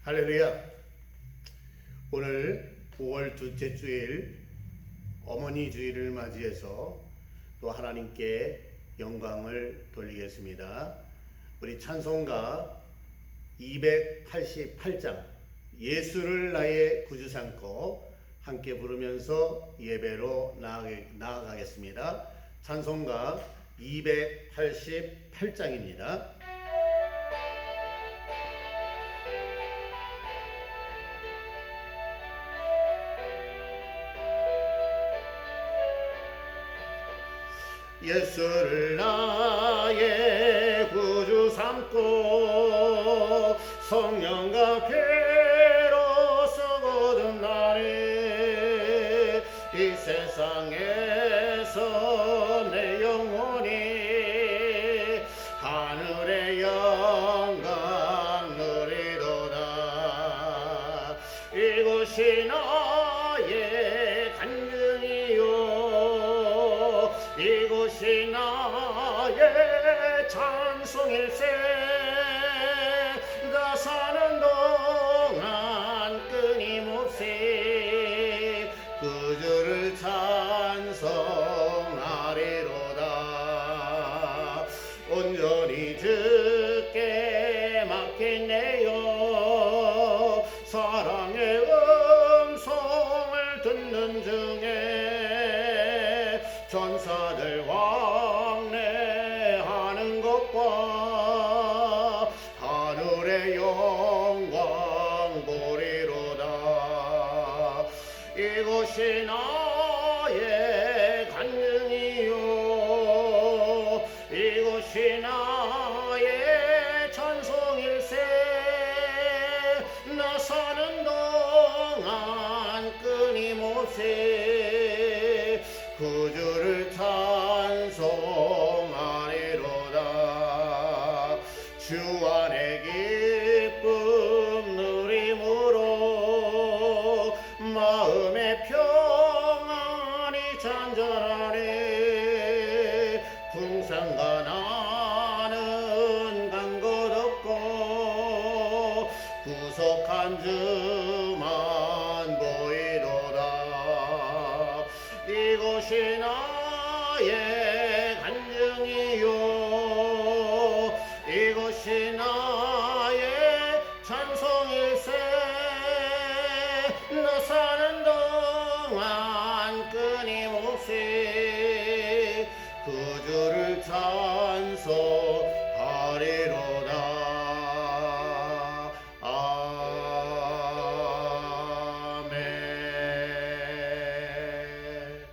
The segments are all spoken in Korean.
할렐루야. 오늘 5월 둘째 주일 어머니 주일을 맞이해서 또 하나님께 영광을 돌리겠습니다. 우리 찬송가 288장 예수를 나의 구주 삼고 함께 부르면서 예배로 나아가겠습니다. 찬송가 288장입니다. 예수를 나의 구주 삼고 성령과 피로 거듭 나니 이 세상에서 내 영혼이 하늘의 영광 누리도다. 이곳이 나의 간증이요 이곳이 나의 찬송일세. 나 사는 동안 끊임없이 구주를 찬송하리로다. 온전히 주께 맡기네요. 사랑의 음성을 듣는 중에 전사들 왕래하는 것과 하늘의 영광 보리로다. 이곳이 나의 간증이요 이곳이 나의 찬송일세. 나 사는 동안 끊임없이 구주를 찬송하리로다. 주 안의 기쁨 누림으로 마음의 평안이 잔잔하니 풍성과 나는 간 것 없고 구속한 주만 보이도다. 이곳이 나의 간증이요 이곳이 나의 찬송일세. 나 사는 동안 끊임없이 구주를 찬송하리로다. 아멘.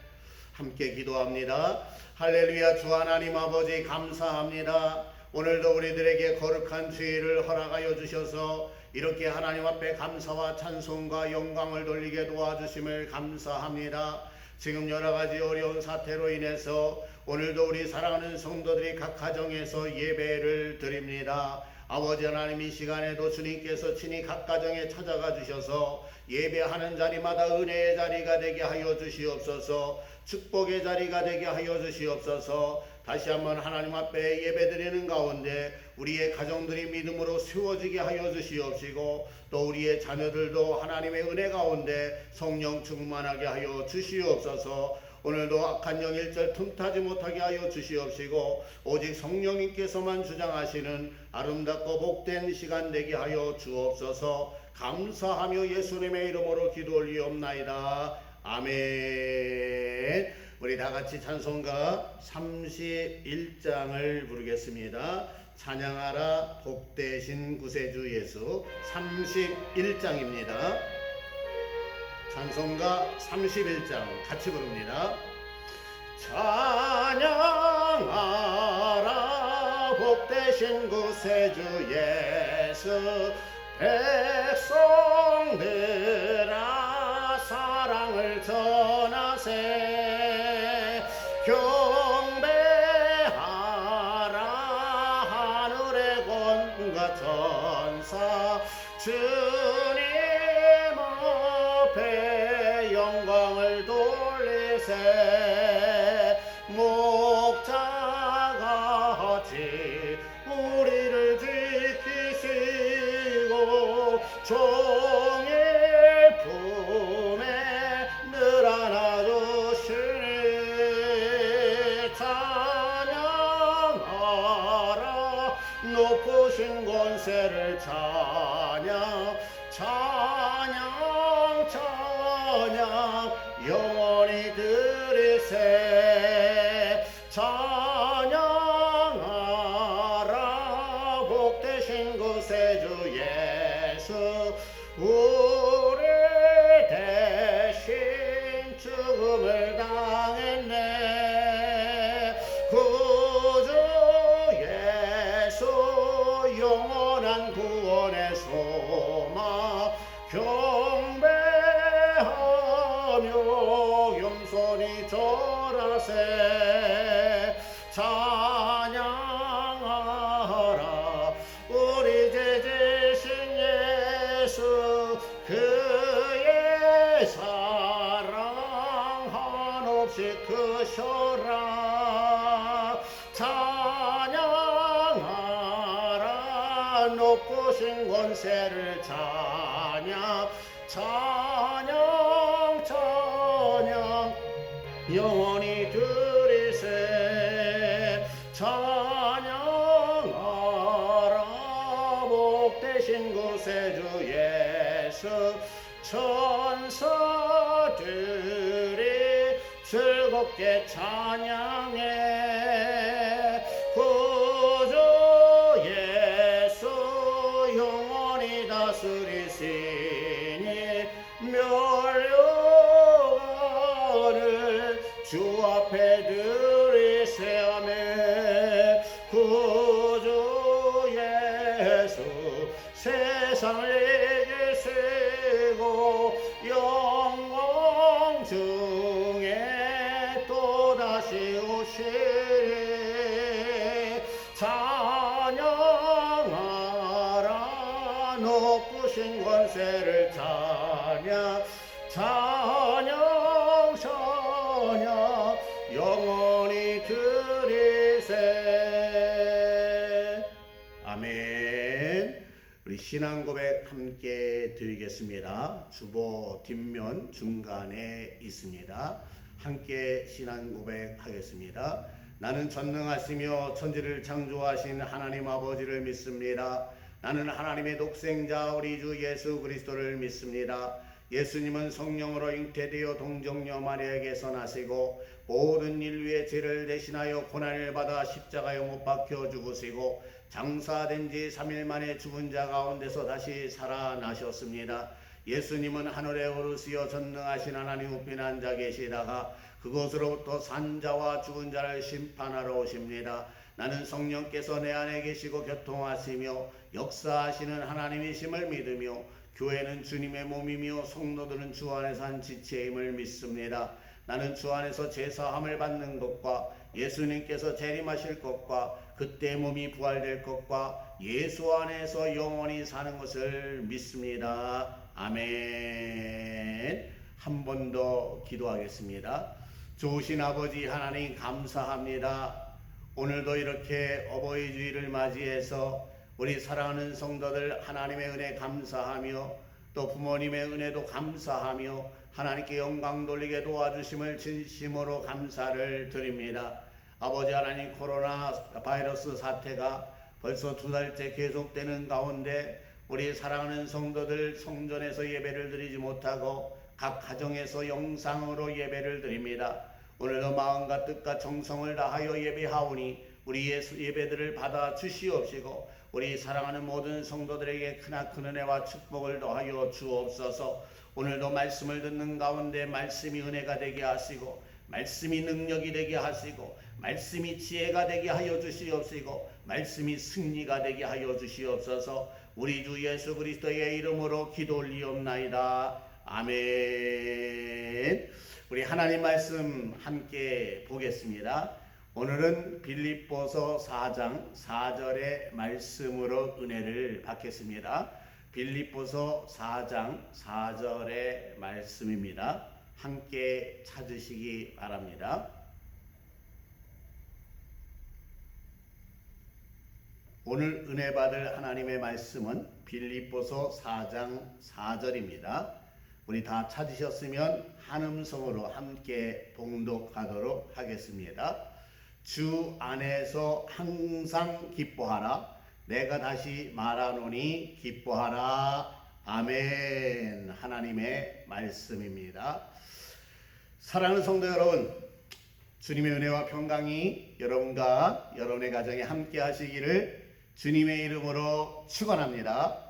함께 기도합니다. 할렐루야. 주 하나님 아버지 감사합니다. 오늘도 우리들에게 거룩한 주일을 허락하여 주셔서 이렇게 하나님 앞에 감사와 찬송과 영광을 돌리게 도와주심을 감사합니다. 지금 여러가지 어려운 사태로 인해서 오늘도 우리 사랑하는 성도들이 각 가정에서 예배를 드립니다. 아버지 하나님, 이 시간에도 주님께서 친히 각 가정에 찾아가 주셔서 예배하는 자리마다 은혜의 자리가 되게 하여 주시옵소서. 축복의 자리가 되게 하여 주시옵소서. 다시 한번 하나님 앞에 예배드리는 가운데 우리의 가정들이 믿음으로 세워지게 하여 주시옵시고, 또 우리의 자녀들도 하나님의 은혜 가운데 성령 충만하게 하여 주시옵소서. 오늘도 악한 영 일절 틈타지 못하게 하여 주시옵시고, 오직 성령님께서만 주장하시는 아름답고 복된 시간 되게 하여 주옵소서. 감사하며 예수님의 이름으로 기도 올리옵나이다. 아멘. 우리 다같이 찬송가 31장을 부르겠습니다. 찬양하라 복되신 구세주 예수. 31장입니다. 찬송가 31장 같이 부릅니다. 찬양하라 복되신 구세주 예수. 백성들아 사랑을 전하세. 경배하라 하늘의 권과 천사. 주님 앞에 영광을 돌리세. 목자같이 우리를 지키시고 종일 품에 늘 안아주시니 찬양하라 높으신 권세를 찬양 찬양 찬양 영원히 드리세 찬양하라 복되신 구세주 예수 우리 대신 죽음을 당했네 구주 예수 영원한 구원의 소망 경배하며 겸손히 절하세 찬양하라 우리 제 대신 예수 그의 사랑 한없이 크셔라 찬양하라 높으신 권세를 찬양 찬양 찬양 영원히 드리세 찬양하라 복되신 구세주 예수 천사들이 즐겁게 찬양해 구주 예수 영원히 다스리시니 멸류관을 주 앞에 드리세아며 구주 예수 세상을 이기시고 영광 중에 또다시 오시리 찬양하라 높으신 권세를 찬양 찬양 찬양 영원히 드리세 아멘. 우리 신앙 고백 함께 드리겠습니다. 주보 뒷면 중간에 있습니다. 함께 신앙 고백하겠습니다. 나는 전능하시며 천지를 창조하신 하나님 아버지를 믿습니다. 나는 하나님의 독생자 우리 주 예수 그리스도를 믿습니다. 예수님은 성령으로 잉태되어 동정녀 마리아에게서 나시고 모든 인류의 죄를 대신하여 고난을 받아 십자가에 못 박혀 죽으시고 장사된 지 3일 만에 죽은 자 가운데서 다시 살아나셨습니다. 예수님은 하늘에 오르시어 전능하신 하나님 우편에 앉아 계시다가 그곳으로부터 산자와 죽은 자를 심판하러 오십니다. 나는 성령께서 내 안에 계시고 교통하시며 역사하시는 하나님이심을 믿으며 교회는 주님의 몸이며 성도들은 주 안에서 한 지체임을 믿습니다. 나는 주 안에서 제사함을 받는 것과 예수님께서 재림하실 것과 그때 몸이 부활될 것과 예수 안에서 영원히 사는 것을 믿습니다. 아멘. 한 번 더 기도하겠습니다. 좋으신 아버지 하나님 감사합니다. 오늘도 이렇게 어버이 주일을 맞이해서 우리 사랑하는 성도들 하나님의 은혜 감사하며 또 부모님의 은혜도 감사하며 하나님께 영광 돌리게 도와주심을 진심으로 감사를 드립니다. 아버지 하나님 코로나 바이러스 사태가 벌써 2달째 계속되는 가운데 우리 사랑하는 성도들 성전에서 예배를 드리지 못하고 각 가정에서 영상으로 예배를 드립니다. 오늘도 마음과 뜻과 정성을 다하여 예배하오니 우리 예배들을 받아 주시옵시고 우리 사랑하는 모든 성도들에게 크나큰 은혜와 축복을 더하여 주옵소서. 오늘도 말씀을 듣는 가운데 말씀이 은혜가 되게 하시고 말씀이 능력이 되게 하시고 말씀이 지혜가 되게 하여 주시옵시고 말씀이 승리가 되게 하여 주시옵소서. 우리 주 예수 그리스도의 이름으로 기도 올리옵나이다. 아멘. 우리 하나님 말씀 함께 보겠습니다. 오늘은 빌립보서 4장 4절의 말씀으로 은혜를 받겠습니다. 빌립보서 4장 4절의 말씀입니다. 함께 찾으시기 바랍니다. 5 오늘 은혜 받을 하나님의 말씀은 빌립보서 4장 4절입니다. 우리 다 찾으셨으면 한음성으로 함께 봉독하도록 하겠습니다. 주 안에서 항상 기뻐하라. 내가 다시 말하노니 기뻐하라. 아멘. 하나님의 말씀입니다. 사랑하는 성도 여러분, 주님의 은혜와 평강이 여러분과 여러분의 가정에 함께 하시기를 주님의 이름으로 축원합니다.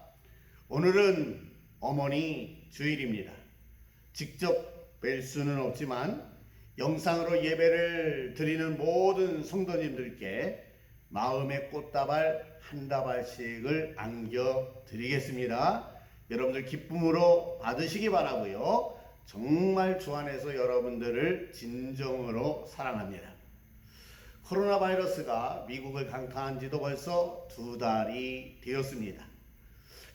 오늘은 어머니 주일입니다. 직접 뵐 수는 없지만 영상으로 예배를 드리는 모든 성도님들께 마음의 꽃다발 한 다발씩을 안겨드리겠습니다. 여러분들 기쁨으로 받으시기 바라고요. 정말 주 안에서 여러분들을 진정으로 사랑합니다. 코로나 바이러스가 미국을 강타한 지도 벌써 2달이 되었습니다.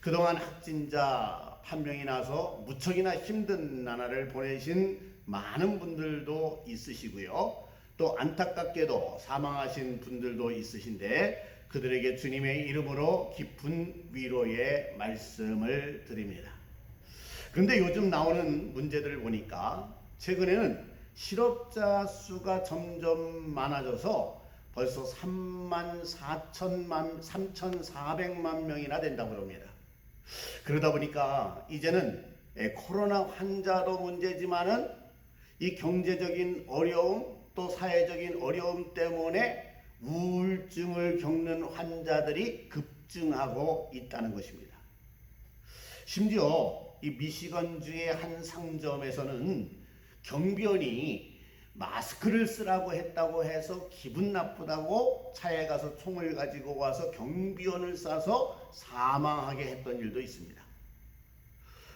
그동안 확진자 판명이 나서 무척이나 힘든 나날을 보내신 많은 분들도 있으시고요. 또 안타깝게도 사망하신 분들도 있으신데 그들에게 주님의 이름으로 깊은 위로의 말씀을 드립니다. 그런데 요즘 나오는 문제들을 보니까 최근에는 실업자 수가 점점 많아져서 벌써 3,400만 명이나 된다고 합니다. 그러다 보니까 이제는 코로나 환자도 문제지만은 이 경제적인 어려움 또 사회적인 어려움 때문에 우울증을 겪는 환자들이 급증하고 있다는 것입니다. 심지어 이 미시건주의 한 상점에서는 경비원이 마스크를 쓰라고 했다고 해서 기분 나쁘다고 차에 가서 총을 가지고 와서 경비원을 쏴서 사망하게 했던 일도 있습니다.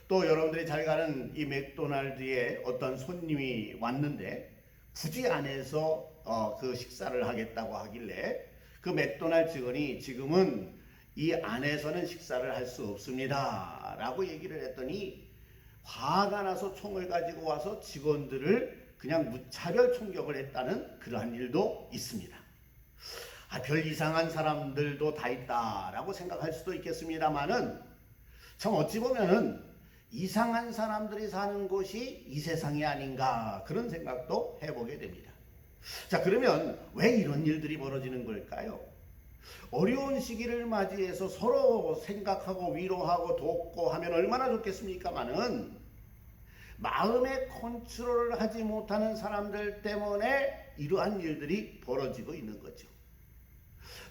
또 여러분들이 잘 가는 이 맥도날드에 어떤 손님이 왔는데 굳이 안에서 그 식사를 하겠다고 하길래 그 맥도날드 직원이 지금은 이 안에서는 식사를 할 수 없습니다 라고 얘기를 했더니 화가 나서 총을 가지고 와서 직원들을 그냥 무차별 총격을 했다는 그러한 일도 있습니다. 별 이상한 사람들도 다 있다라고 생각할 수도 있겠습니다만은 참 어찌 보면은 이상한 사람들이 사는 곳이 이 세상이 아닌가 그런 생각도 해보게 됩니다. 자, 그러면 왜 이런 일들이 벌어지는 걸까요? 어려운 시기를 맞이해서 서로 생각하고 위로하고 돕고 하면 얼마나 좋겠습니까마는 마음의 컨트롤을 하지 못하는 사람들 때문에 이러한 일들이 벌어지고 있는 거죠.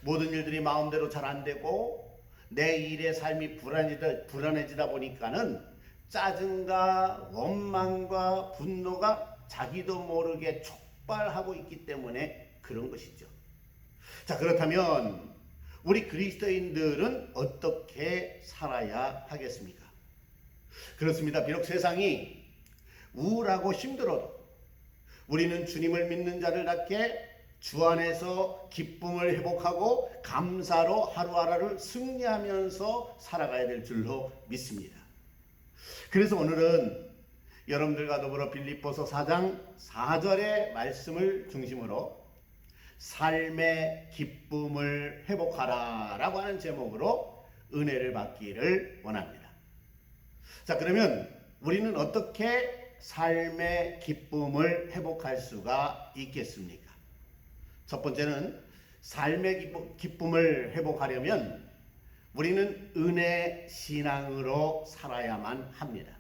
모든 일들이 마음대로 잘 안 되고 내 일의 삶이 불안해지다 보니까는 짜증과 원망과 분노가 자기도 모르게 촉발하고 있기 때문에 그런 것이죠. 자, 그렇다면 우리 그리스도인들은 어떻게 살아야 하겠습니까? 그렇습니다. 비록 세상이 우울하고 힘들어도 우리는 주님을 믿는 자들답게 주 안에서 기쁨을 회복하고 감사로 하루하루를 승리하면서 살아가야 될 줄로 믿습니다. 그래서 오늘은 여러분들과 더불어 빌립보서 4장 4절의 말씀을 중심으로 삶의 기쁨을 회복하라 라고 하는 제목으로 은혜를 받기를 원합니다. 자, 그러면 우리는 어떻게 삶의 기쁨을 회복할 수가 있겠습니까? 첫 번째는 삶의 기쁨을 회복하려면 우리는 은혜 신앙으로 살아야만 합니다.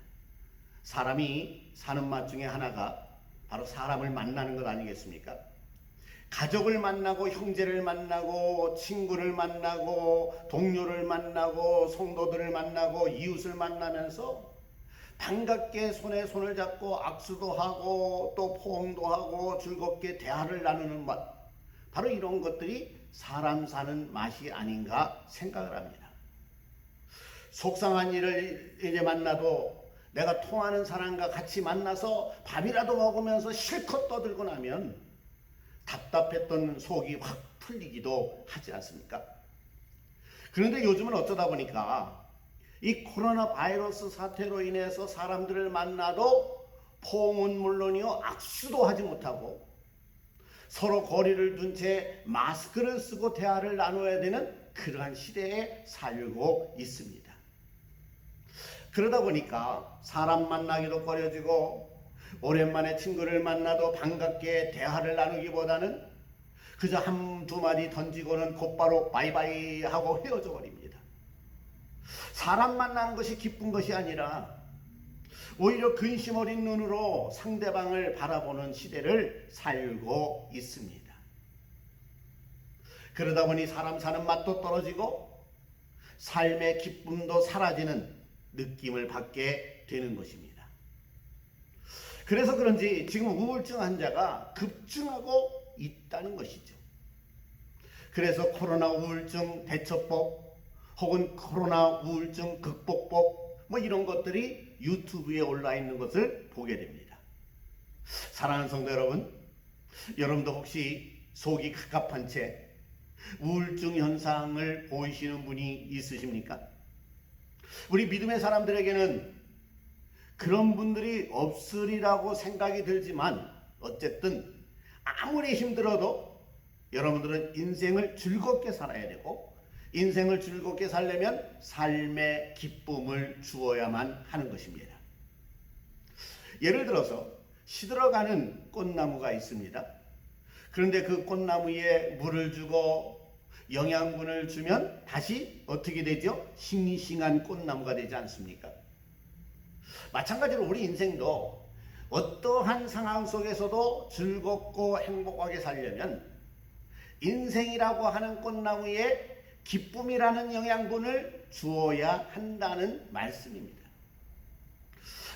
사람이 사는 맛 중에 하나가 바로 사람을 만나는 것 아니겠습니까? 가족을 만나고 형제를 만나고 친구를 만나고 동료를 만나고 성도들을 만나고 이웃을 만나면서 반갑게 손에 손을 잡고 악수도 하고 또 포옹도 하고 즐겁게 대화를 나누는 맛, 바로 이런 것들이 사람 사는 맛이 아닌가 생각을 합니다. 속상한 일을 이제 만나도 내가 통하는 사람과 같이 만나서 밥이라도 먹으면서 실컷 떠들고 나면 답답했던 속이 확 풀리기도 하지 않습니까? 그런데 요즘은 어쩌다 보니까 이 코로나 바이러스 사태로 인해서 사람들을 만나도 포옹은 물론이요 악수도 하지 못하고 서로 거리를 둔 채 마스크를 쓰고 대화를 나눠야 되는 그러한 시대에 살고 있습니다. 그러다 보니까 사람 만나기도 꺼려지고 오랜만에 친구를 만나도 반갑게 대화를 나누기보다는 그저 한두 마디 던지고는 곧바로 바이바이 하고 헤어져 버립니다. 사람 만나는 것이 기쁜 것이 아니라 오히려 근심 어린 눈으로 상대방을 바라보는 시대를 살고 있습니다. 그러다 보니 사람 사는 맛도 떨어지고 삶의 기쁨도 사라지는 느낌을 받게 되는 것입니다. 그래서 그런지 지금 우울증 환자가 급증하고 있다는 것이죠. 그래서 코로나 우울증 대처법 혹은 코로나 우울증 극복법 뭐 이런 것들이 유튜브에 올라 있는 것을 보게 됩니다. 사랑하는 성도 여러분, 여러분도 혹시 속이 갑갑한 채 우울증 현상을 보이시는 분이 있으십니까? 우리 믿음의 사람들에게는 그런 분들이 없으리라고 생각이 들지만 어쨌든 아무리 힘들어도 여러분들은 인생을 즐겁게 살아야 되고 인생을 즐겁게 살려면 삶의 기쁨을 주어야만 하는 것입니다. 예를 들어서 시들어가는 꽃나무가 있습니다. 그런데 그 꽃나무에 물을 주고 영양분을 주면 다시 어떻게 되죠? 싱싱한 꽃나무가 되지 않습니까? 마찬가지로 우리 인생도 어떠한 상황 속에서도 즐겁고 행복하게 살려면 인생이라고 하는 꽃나무에 기쁨이라는 영양분을 주어야 한다는 말씀입니다.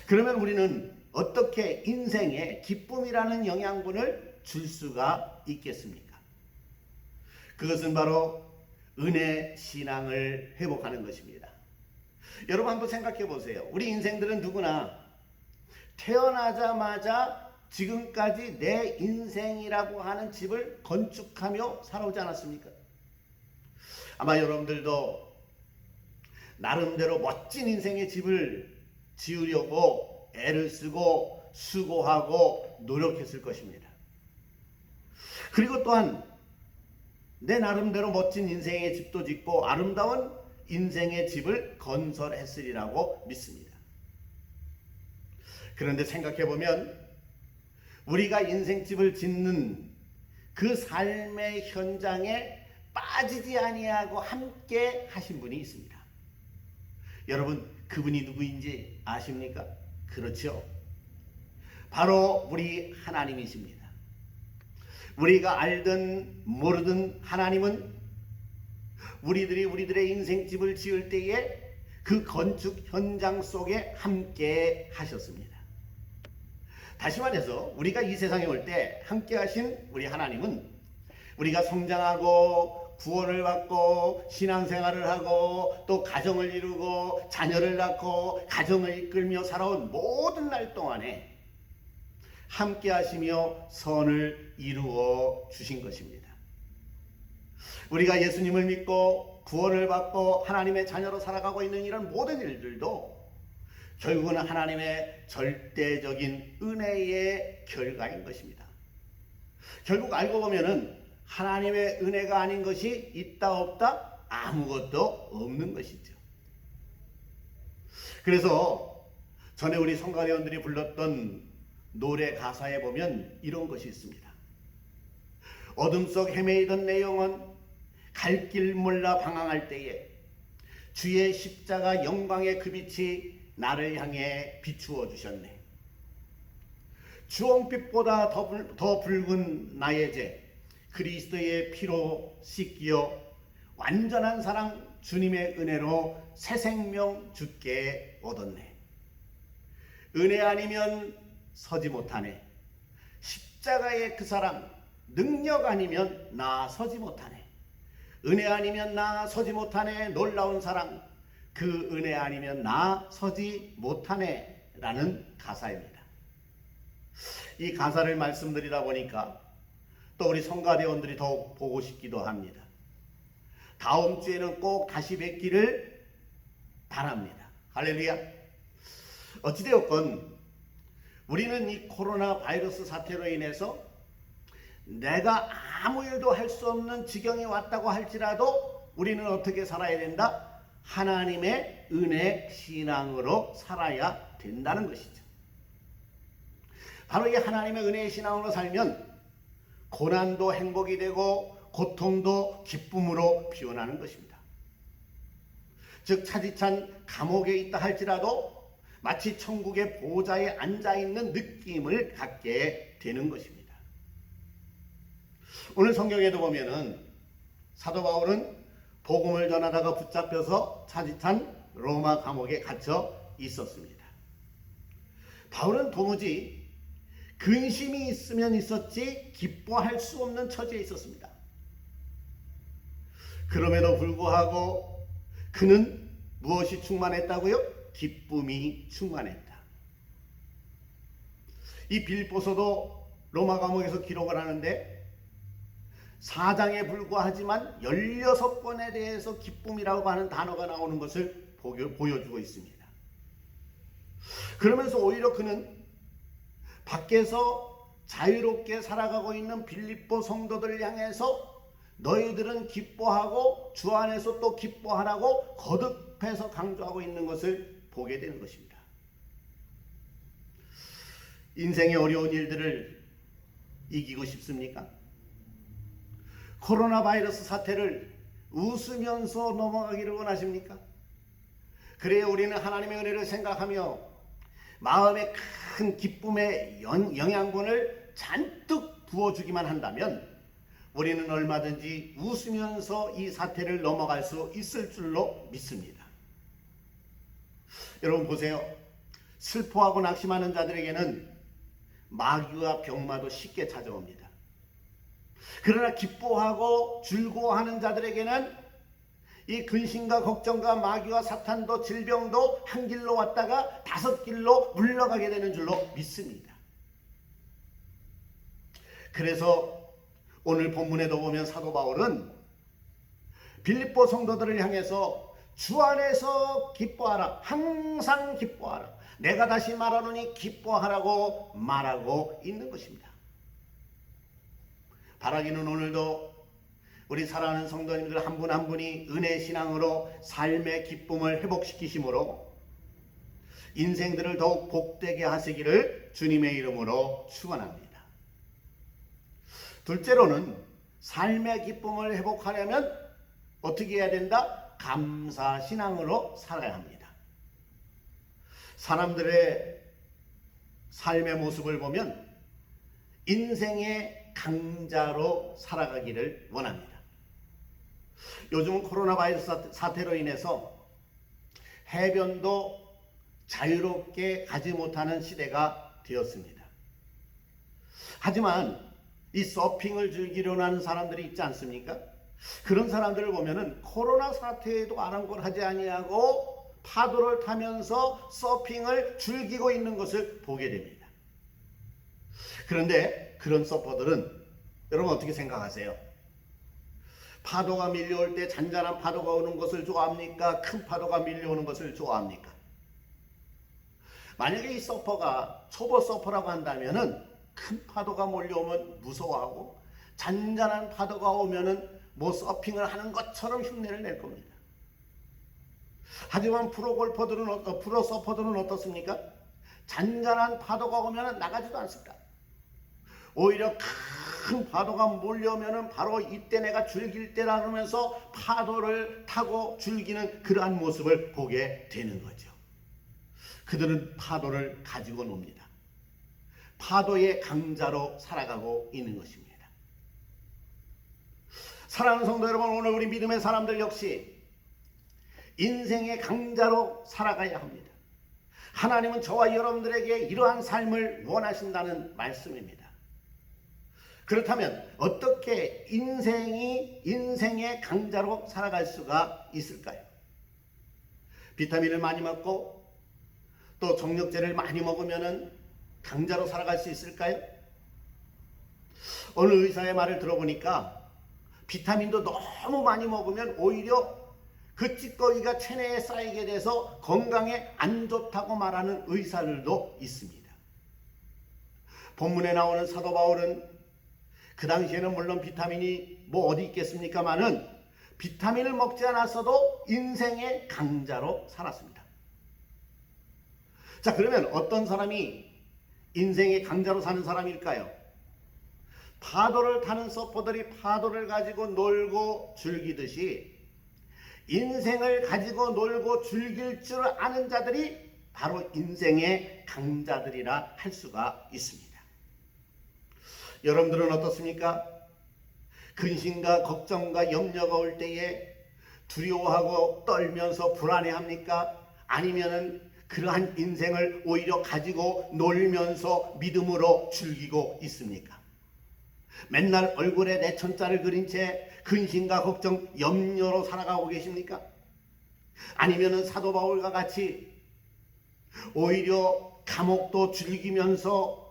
그러면 우리는 어떻게 인생에 기쁨이라는 영양분을 줄 수가 있겠습니까? 그것은 바로 은혜 신앙을 회복하는 것입니다. 여러분 한번 생각해 보세요. 우리 인생들은 누구나 태어나자마자 지금까지 내 인생이라고 하는 집을 건축하며 살아오지 않았습니까? 아마 여러분들도 나름대로 멋진 인생의 집을 지으려고 애를 쓰고 수고하고 노력했을 것입니다. 그리고 또한 내 나름대로 멋진 인생의 집도 짓고 아름다운 인생의 집을 건설했으리라고 믿습니다. 그런데 생각해보면 우리가 인생집을 짓는 그 삶의 현장에 빠지지 아니하고 함께 하신 분이 있습니다. 여러분 그분이 누구인지 아십니까? 그렇죠. 바로 우리 하나님이십니다. 우리가 알든 모르든 하나님은 우리들의 인생집을 지을 때에 그 건축 현장 속에 함께 하셨습니다. 다시 말해서 우리가 이 세상에 올 때 함께 하신 우리 하나님은 우리가 성장하고 구원을 받고 신앙생활을 하고 또 가정을 이루고 자녀를 낳고 가정을 이끌며 살아온 모든 날 동안에 함께 하시며 선을 이루어 주신 것입니다. 우리가 예수님을 믿고 구원을 받고 하나님의 자녀로 살아가고 있는 이런 모든 일들도 결국은 하나님의 절대적인 은혜의 결과인 것입니다. 결국 알고 보면은 하나님의 은혜가 아닌 것이 있다 없다 아무것도 없는 것이죠. 그래서 전에 우리 성가대원들이 불렀던 노래 가사에 보면 이런 것이 있습니다. 어둠 속 헤매이던 내 영혼 갈 길 몰라 방황할 때에 주의 십자가 영광의 그 빛이 나를 향해 비추어 주셨네. 주홍빛보다 더 붉은 나의 죄 그리스도의 피로 씻기어 완전한 사랑 주님의 은혜로 새 생명 주께 얻었네. 은혜 아니면 서지 못하네. 십자가의 그 사랑 능력 아니면 나 서지 못하네. 은혜 아니면 나 서지 못하네. 놀라운 사랑 그 은혜 아니면 나 서지 못하네 라는 가사입니다. 이 가사를 말씀드리다 보니까 또 우리 성가대원들이 더욱 보고 싶기도 합니다. 다음 주에는 꼭 다시 뵙기를 바랍니다. 할렐루야. 어찌되었건 우리는 이 코로나 바이러스 사태로 인해서 내가 아무 일도 할 수 없는 지경에 왔다고 할지라도 우리는 어떻게 살아야 된다? 하나님의 은혜 신앙으로 살아야 된다는 것이죠. 바로 이 하나님의 은혜의 신앙으로 살면 고난도 행복이 되고 고통도 기쁨으로 변하는 것입니다. 즉 차디찬 감옥에 있다 할지라도 마치 천국의 보좌에 앉아있는 느낌을 갖게 되는 것입니다. 오늘 성경에도 보면은 사도 바울은 복음을 전하다가 붙잡혀서 차디찬 로마 감옥에 갇혀 있었습니다. 바울은 도무지 근심이 있으면 있었지 기뻐할 수 없는 처지에 있었습니다. 그럼에도 불구하고 그는 무엇이 충만했다고요? 기쁨이 충만했다. 이 빌립보서도 로마 감옥에서 기록을 하는데 4장에 불과하지만 16번에 대해서 기쁨이라고 하는 단어가 나오는 것을 보여주고 있습니다. 그러면서 오히려 그는 밖에서 자유롭게 살아가고 있는 빌립보 성도들 향해서 너희들은 기뻐하고 주 안에서 또 기뻐하라고 거듭해서 강조하고 있는 것을 보게 되는 것입니다. 인생의 어려운 일들을 이기고 싶습니까? 코로나 바이러스 사태를 웃으면서 넘어가기를 원하십니까? 그래야 우리는 하나님의 은혜를 생각하며 마음에 큰 기쁨의 영양분을 잔뜩 부어주기만 한다면 우리는 얼마든지 웃으면서 이 사태를 넘어갈 수 있을 줄로 믿습니다. 여러분 보세요. 슬퍼하고 낙심하는 자들에게는 마귀와 병마도 쉽게 찾아옵니다. 그러나 기뻐하고 즐거워하는 자들에게는 이 근심과 걱정과 마귀와 사탄도 질병도 한 길로 왔다가 5길로 물러가게 되는 줄로 믿습니다. 그래서 오늘 본문에도 보면 사도 바울은 빌립보 성도들을 향해서 주 안에서 기뻐하라, 항상 기뻐하라, 내가 다시 말하노니 기뻐하라고 말하고 있는 것입니다. 바라기는 오늘도 우리 사랑하는 성도님들 한 분 한 분이 은혜 신앙으로 삶의 기쁨을 회복시키심으로 인생들을 더욱 복되게 하시기를 주님의 이름으로 축원합니다. 둘째로는 삶의 기쁨을 회복하려면 어떻게 해야 된다? 감사 신앙으로 살아야 합니다. 사람들의 삶의 모습을 보면 인생의 강자로 살아가기를 원합니다. 요즘은 코로나 바이러스 사태로 인해서 해변도 자유롭게 가지 못하는 시대가 되었습니다. 하지만 이 서핑을 즐기려는 하는 사람들이 있지 않습니까? 그런 사람들을 보면은 코로나 사태에도 아랑곳하지 아니하고 파도를 타면서 서핑을 즐기고 있는 것을 보게 됩니다. 그런데 그런 서퍼들은 여러분 어떻게 생각하세요? 파도가 밀려올 때 잔잔한 파도가 오는 것을 좋아합니까? 큰 파도가 밀려오는 것을 좋아합니까? 만약에 이 서퍼가 초보 서퍼라고 한다면은 큰 파도가 몰려오면 무서워하고 잔잔한 파도가 오면은 뭐 서핑을 하는 것처럼 흉내를 낼 겁니다. 하지만 프로 서퍼들은 어떻습니까? 잔잔한 파도가 오면은 나가지도 않습니다. 오히려 큰 파도가 몰려오면은 바로 이때 내가 즐길 때라 그러면서 파도를 타고 즐기는 그러한 모습을 보게 되는 거죠. 그들은 파도를 가지고 놉니다. 파도의 강자로 살아가고 있는 것입니다. 사랑하는 성도 여러분, 오늘 우리 믿음의 사람들 역시 인생의 강자로 살아가야 합니다. 하나님은 저와 여러분들에게 이러한 삶을 원하신다는 말씀입니다. 그렇다면 어떻게 인생의 강자로 살아갈 수가 있을까요? 비타민을 많이 먹고 또 정력제를 많이 먹으면 강자로 살아갈 수 있을까요? 어느 의사의 말을 들어보니까 비타민도 너무 많이 먹으면 오히려 그 찌꺼기가 체내에 쌓이게 돼서 건강에 안 좋다고 말하는 의사들도 있습니다. 본문에 나오는 사도 바울은 그 당시에는 물론 비타민이 뭐 어디 있겠습니까마는 비타민을 먹지 않았어도 인생의 강자로 살았습니다. 자, 그러면 어떤 사람이 인생의 강자로 사는 사람일까요? 파도를 타는 서퍼들이 파도를 가지고 놀고 즐기듯이 인생을 가지고 놀고 즐길 줄 아는 자들이 바로 인생의 강자들이라 할 수가 있습니다. 여러분들은 어떻습니까? 근심과 걱정과 염려가 올 때에 두려워하고 떨면서 불안해합니까? 아니면은 그러한 인생을 오히려 가지고 놀면서 믿음으로 즐기고 있습니까? 맨날 얼굴에 내천자를 그린 채 근심과 걱정, 염려로 살아가고 계십니까? 아니면은 사도 바울과 같이 오히려 감옥도 즐기면서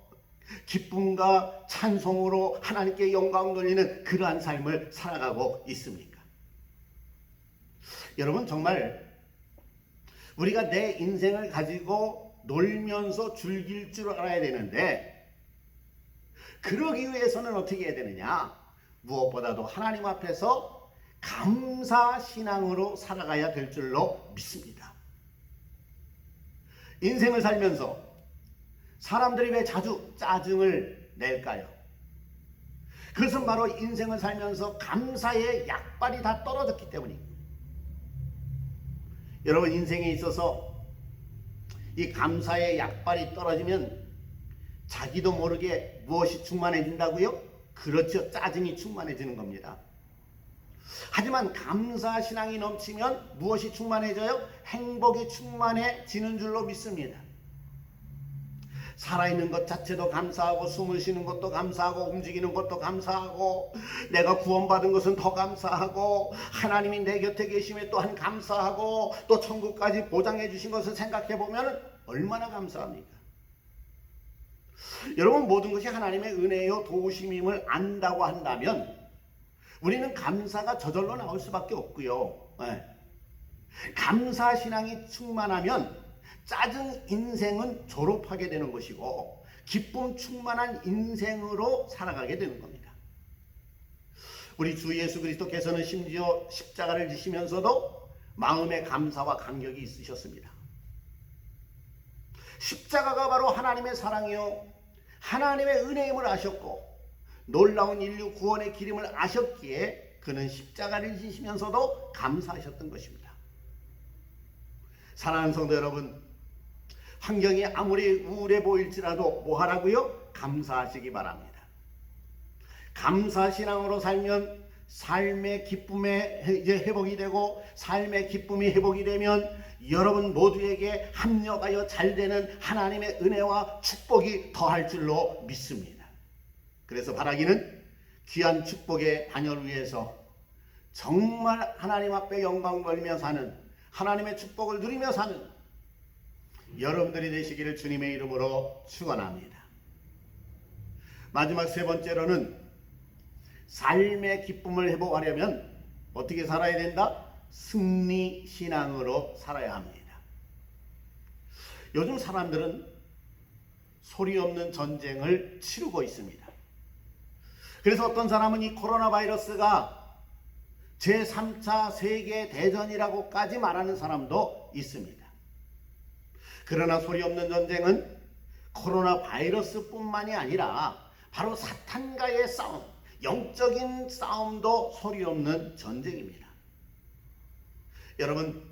기쁨과 찬송으로 하나님께 영광 돌리는 그러한 삶을 살아가고 있습니까? 여러분, 정말 우리가 내 인생을 가지고 놀면서 즐길 줄 알아야 되는데, 그러기 위해서는 어떻게 해야 되느냐? 무엇보다도 하나님 앞에서 감사신앙으로 살아가야 될 줄로 믿습니다. 인생을 살면서 사람들이 왜 자주 짜증을 낼까요? 그것은 바로 인생을 살면서 감사의 약발이 다 떨어졌기 때문입니다. 여러분, 인생에 있어서 이 감사의 약발이 떨어지면 자기도 모르게 무엇이 충만해진다고요? 그렇죠. 짜증이 충만해지는 겁니다. 하지만 감사신앙이 넘치면 무엇이 충만해져요? 행복이 충만해지는 줄로 믿습니다. 살아있는 것 자체도 감사하고, 숨을 쉬는 것도 감사하고, 움직이는 것도 감사하고, 내가 구원받은 것은 더 감사하고, 하나님이 내 곁에 계심에 또한 감사하고, 또 천국까지 보장해 주신 것을 생각해 보면 얼마나 감사합니까? 여러분, 모든 것이 하나님의 은혜요 도우심임을 안다고 한다면 우리는 감사가 저절로 나올 수밖에 없고요. 감사신앙이 충만하면 짜증 인생은 졸업하게 되는 것이고, 기쁨 충만한 인생으로 살아가게 되는 겁니다. 우리 주 예수 그리스도께서는 심지어 십자가를 지시면서도 마음의 감사와 감격이 있으셨습니다. 십자가가 바로 하나님의 사랑이요 하나님의 은혜임을 아셨고, 놀라운 인류 구원의 길임을 아셨기에 그는 십자가를 지시면서도 감사하셨던 것입니다. 사랑하는 성도 여러분, 환경이 아무리 우울해 보일지라도 뭐 하라고요? 감사하시기 바랍니다. 감사신앙으로 살면 삶의 기쁨의 회복이 되고, 삶의 기쁨이 회복이 되면 여러분 모두에게 합력하여 잘되는 하나님의 은혜와 축복이 더할 줄로 믿습니다. 그래서 바라기는 귀한 축복의 자녀를 위해서 정말 하나님 앞에 영광 돌리며 사는, 하나님의 축복을 누리며 사는 여러분들이 되시기를 주님의 이름으로 축원합니다. 마지막 세 번째로는 삶의 기쁨을 회복하려면 어떻게 살아야 된다? 승리신앙으로 살아야 합니다. 요즘 사람들은 소리 없는 전쟁을 치르고 있습니다. 그래서 어떤 사람은 이 코로나 바이러스가 제3차 세계대전이라고까지 말하는 사람도 있습니다. 그러나 소리 없는 전쟁은 코로나 바이러스뿐만이 아니라 바로 사탄과의 싸움, 영적인 싸움도 소리 없는 전쟁입니다. 여러분,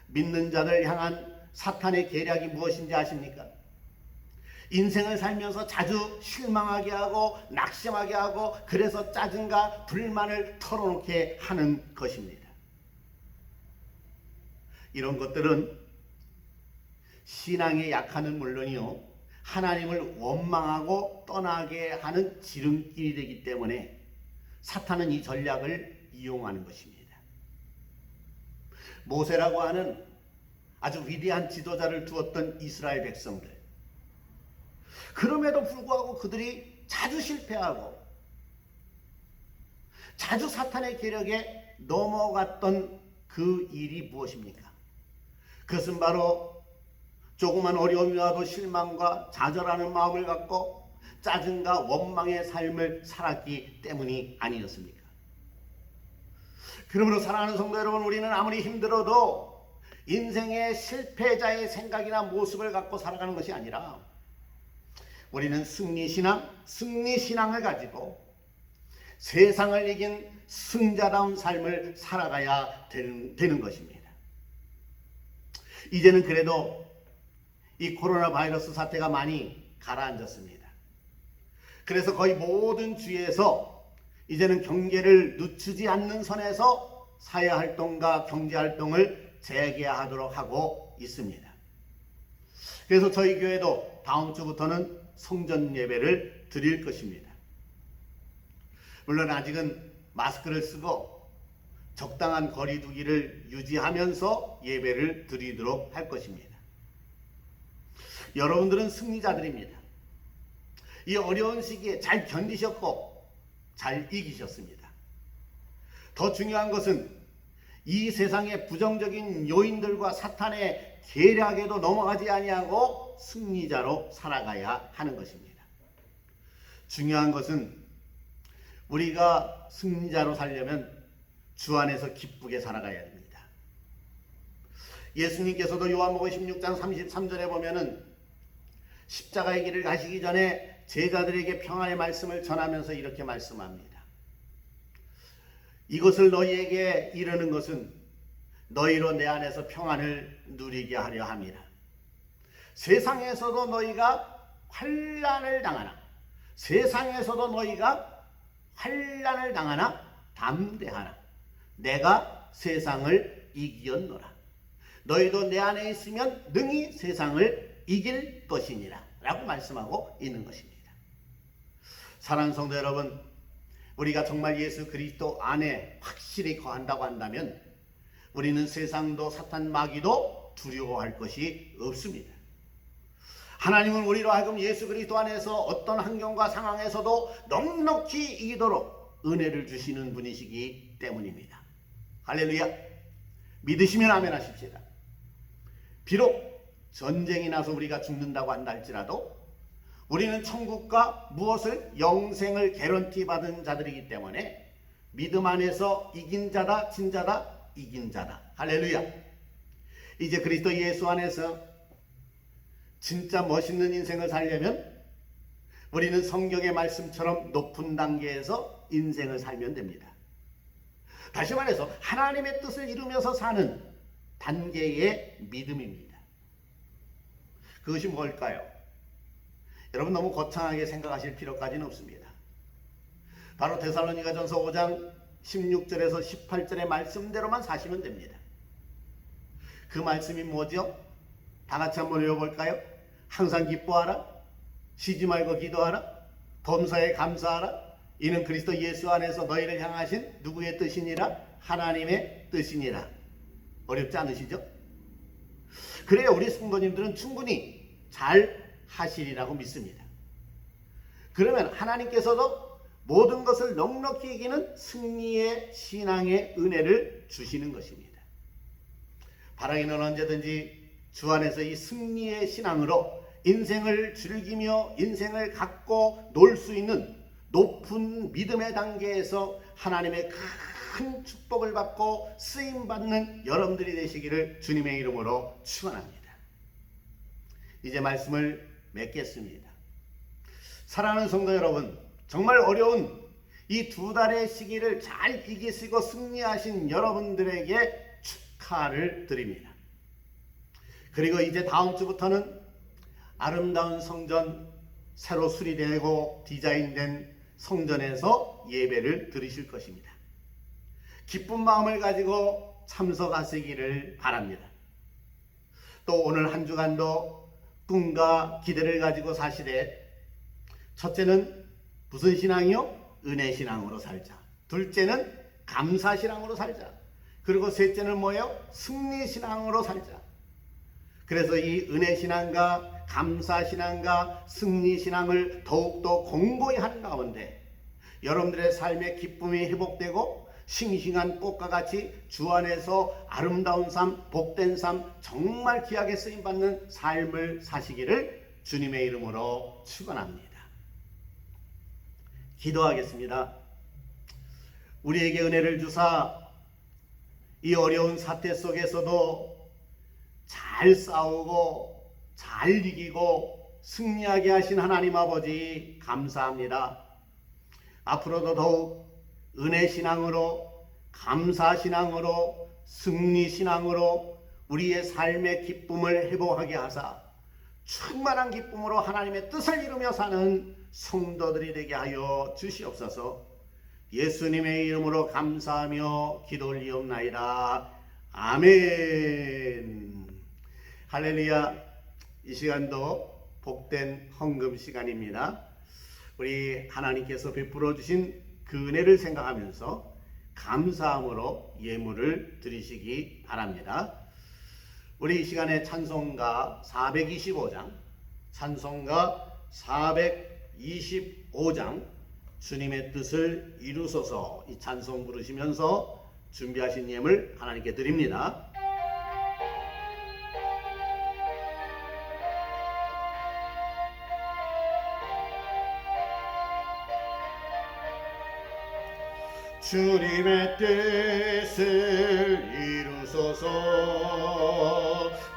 믿는 자들 향한 사탄의 계략이 무엇인지 아십니까? 인생을 살면서 자주 실망하게 하고 낙심하게 하고, 그래서 짜증과 불만을 털어놓게 하는 것입니다. 이런 것들은 신앙의 약한은 물론이요, 하나님을 원망하고 떠나게 하는 지름길이 되기 때문에 사탄은 이 전략을 이용하는 것입니다. 모세라고 하는 아주 위대한 지도자를 두었던 이스라엘 백성들, 그럼에도 불구하고 그들이 자주 실패하고 자주 사탄의 계략에 넘어갔던 그 일이 무엇입니까? 그것은 바로 조그만 어려움이 와도 실망과 좌절하는 마음을 갖고 짜증과 원망의 삶을 살았기 때문이 아니었습니까? 그러므로 사랑하는 성도 여러분, 우리는 아무리 힘들어도 인생의 실패자의 생각이나 모습을 갖고 살아가는 것이 아니라 우리는 승리신앙을 가지고 세상을 이긴 승자다운 삶을 살아가야 되는 것입니다. 이제는 그래도 이 코로나 바이러스 사태가 많이 가라앉았습니다. 그래서 거의 모든 주에서 이제는 경계를 늦추지 않는 선에서 사회활동과 경제활동을 재개하도록 하고 있습니다. 그래서 저희 교회도 다음 주부터는 성전 예배를 드릴 것입니다. 물론 아직은 마스크를 쓰고 적당한 거리 두기를 유지하면서 예배를 드리도록 할 것입니다. 여러분들은 승리자들입니다. 이 어려운 시기에 잘 견디셨고 잘 이기셨습니다. 더 중요한 것은 이 세상의 부정적인 요인들과 사탄의 계략에도 넘어가지 아니하고 승리자로 살아가야 하는 것입니다. 중요한 것은 우리가 승리자로 살려면 주 안에서 기쁘게 살아가야 됩니다. 예수님께서도 요한복음 16장 33절에 보면은 십자가의 길을 가시기 전에 제자들에게 평안의 말씀을 전하면서 이렇게 말씀합니다. 이것을 너희에게 이르는 것은 너희로 내 안에서 평안을 누리게 하려 함이라. 세상에서도 너희가 환난을 당하나 담대하나 내가 세상을 이기었노라. 너희도 내 안에 있으면 능히 세상을 이길 것이니라 라고 말씀하고 있는 것입니다. 사랑하는 성도 여러분, 우리가 정말 예수 그리스도 안에 확실히 거한다고 한다면 우리는 세상도 사탄 마귀도 두려워할 것이 없습니다. 하나님은 우리로 하여금 예수 그리스도 안에서 어떤 환경과 상황에서도 넉넉히 이기도록 은혜를 주시는 분이시기 때문입니다. 할렐루야. 믿으시면 아멘 하십시다. 비록 전쟁이 나서 우리가 죽는다고 한다 할지라도 우리는 천국과 무엇을 영생을 개런티 받은 자들이기 때문에 믿음 안에서 이긴 자다, 진 자다, 이긴 자다. 할렐루야. 이제 그리스도 예수 안에서 진짜 멋있는 인생을 살려면 우리는 성경의 말씀처럼 높은 단계에서 인생을 살면 됩니다. 다시 말해서 하나님의 뜻을 이루면서 사는 단계의 믿음입니다. 그것이 뭘까요? 여러분 너무 거창하게 생각하실 필요까지는 없습니다. 바로 데살로니가전서 5장 16절에서 18절의 말씀대로만 사시면 됩니다. 그 말씀이 뭐죠? 다 같이 한번 읽어볼까요? 항상 기뻐하라, 쉬지 말고 기도하라, 범사에 감사하라. 이는 그리스도 예수 안에서 너희를 향하신 누구의 뜻이니라? 하나님의 뜻이니라. 어렵지 않으시죠? 그래야 우리 성도님들은 충분히 잘 하시리라고 믿습니다. 그러면 하나님께서도 모든 것을 넉넉히 이기는 승리의 신앙의 은혜를 주시는 것입니다. 바라기는 언제든지 주 안에서 이 승리의 신앙으로 인생을 즐기며 인생을 갖고 놀 수 있는 높은 믿음의 단계에서 하나님의 큰 축복을 받고 쓰임받는 여러분들이 되시기를 주님의 이름으로 축원합니다. 이제 말씀을 맺겠습니다. 사랑하는 성도 여러분, 정말 어려운 이 2달의 시기를 잘 이기시고 승리하신 여러분들에게 축하를 드립니다. 그리고 이제 다음 주부터는 아름다운 성전, 새로 수리되고 디자인된 성전에서 예배를 드리실 것입니다. 기쁜 마음을 가지고 참석하시기를 바랍니다. 또 오늘 한 주간도 꿈과 기대를 가지고 사시되, 첫째는 무슨 신앙이요? 은혜신앙으로 살자. 둘째는 감사신앙으로 살자. 그리고 셋째는 뭐예요? 승리신앙으로 살자. 그래서 이 은혜신앙과 감사신앙과 승리신앙을 더욱더 공고히 하는 가운데 여러분들의 삶의 기쁨이 회복되고 싱싱한 꽃과 같이 주 안에서 아름다운 삶, 복된 삶, 정말 귀하게 쓰임받는 삶을 사시기를 주님의 이름으로 축원합니다. 기도하겠습니다. 우리에게 은혜를 주사 이 어려운 사태 속에서도 잘 싸우고 잘 이기고 승리하게 하신 하나님 아버지 감사합니다. 앞으로도 더욱 은혜신앙으로, 감사신앙으로, 승리신앙으로 우리의 삶의 기쁨을 회복하게 하사 충만한 기쁨으로 하나님의 뜻을 이루며 사는 성도들이 되게 하여 주시옵소서. 예수님의 이름으로 감사하며 기도 올리옵나이다. 아멘. 할렐루야. 이 시간도 복된 헌금 시간입니다. 우리 하나님께서 베풀어 주신 그 은혜를 생각하면서 감사함으로 예물을 드리시기 바랍니다. 우리 이 시간에 찬송가 425장, 찬송가 425장 주님의 뜻을 이루소서, 이 찬송 부르시면서 준비하신 예물 하나님께 드립니다. 주님의 뜻을 이루소서,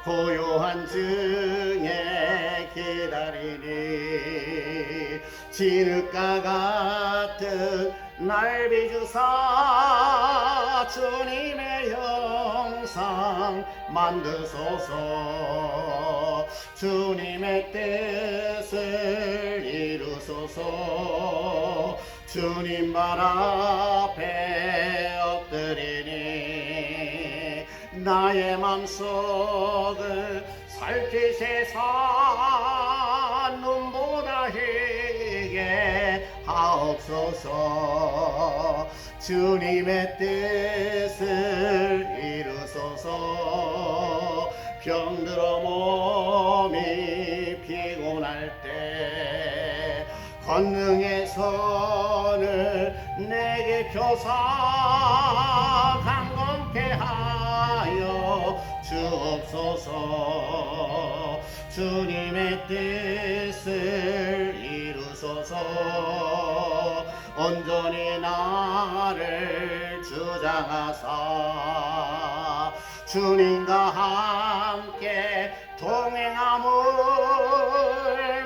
고요한 중에 기다리니 진흙과 같은 날 비주사 주님의 형상 만드소서. 주님의 뜻을 이루소서. 주님 발 앞에 엎드리니 나의 맘속을 살피세사 눈보다 희게 하옵소서. 주님의 뜻을 이루소서. 병들어 몸이 피곤할 때 권능의 손을 내게 펴사 강건케 하여 주옵소서. 주님의 뜻을 이루소서. 온전히 나를 주장하사 주님과 함께 동행함을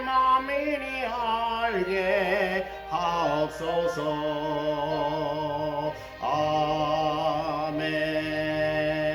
만민이 알게 하옵소서.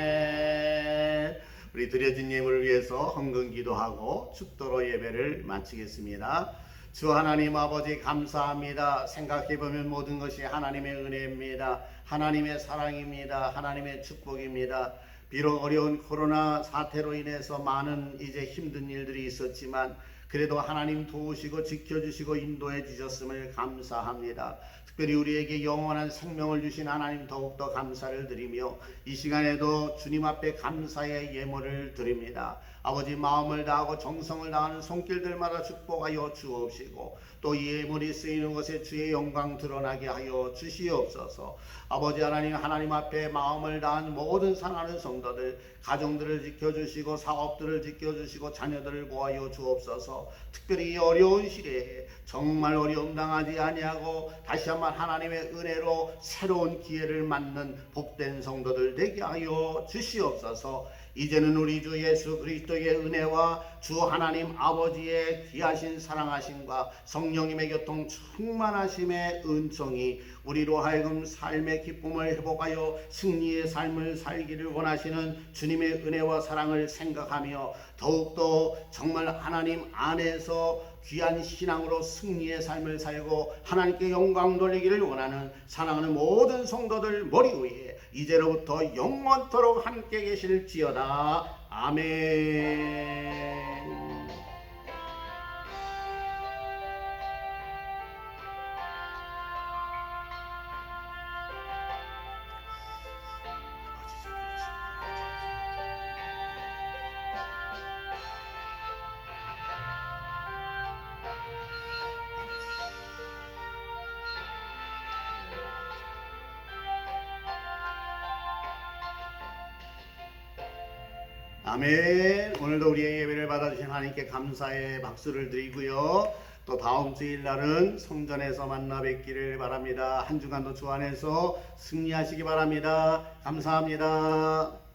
아멘. 우리 드려진 예물을 위해서 헌금 기도하고 축도로 예배를 마치겠습니다. 주 하나님 아버지 감사합니다. 생각해보면 모든 것이 하나님의 은혜입니다. 하나님의 사랑입니다. 하나님의 축복입니다. 비록 어려운 코로나 사태로 인해서 많은 이제 힘든 일들이 있었지만 그래도 하나님 도우시고 지켜주시고 인도해 주셨음을 감사합니다. 특별히 우리에게 영원한 생명을 주신 하나님 더욱더 감사를 드리며 이 시간에도 주님 앞에 감사의 예물을 드립니다. 아버지 마음을 다하고 정성을 다하는 손길들마다 축복하여 주옵시고 또 이 예물이 쓰이는 것에 주의 영광 드러나게 하여 주시옵소서. 아버지 하나님, 하나님 앞에 마음을 다한 모든 사랑하는 성도들, 가정들을 지켜주시고 사업들을 지켜주시고 자녀들을 보하여 주옵소서. 특별히 이 어려운 시대에 정말 어려움 당하지 아니하고 다시 한번 하나님의 은혜로 새로운 기회를 맞는 복된 성도들 되게 하여 주시옵소서. 이제는 우리 주 예수 그리스도의 은혜와 주 하나님 아버지의 귀하신 사랑하심과 성령님의 교통 충만하심의 은총이 우리로 하여금 삶의 기쁨을 회복하여 승리의 삶을 살기를 원하시는 주님의 은혜와 사랑을 생각하며 더욱더 정말 하나님 안에서 귀한 신앙으로 승리의 삶을 살고 하나님께 영광 돌리기를 원하는 사랑하는 모든 성도들 머리 위에 이제로부터 영원토록 함께 계실지어다. 아멘. 아멘. 오늘도 우리의 예배를 받아주신 하나님께 감사의 박수를 드리고요. 또 다음 주일 날은 성전에서 만나 뵙기를 바랍니다. 한 주간도 주 안에서 승리하시기 바랍니다. 감사합니다.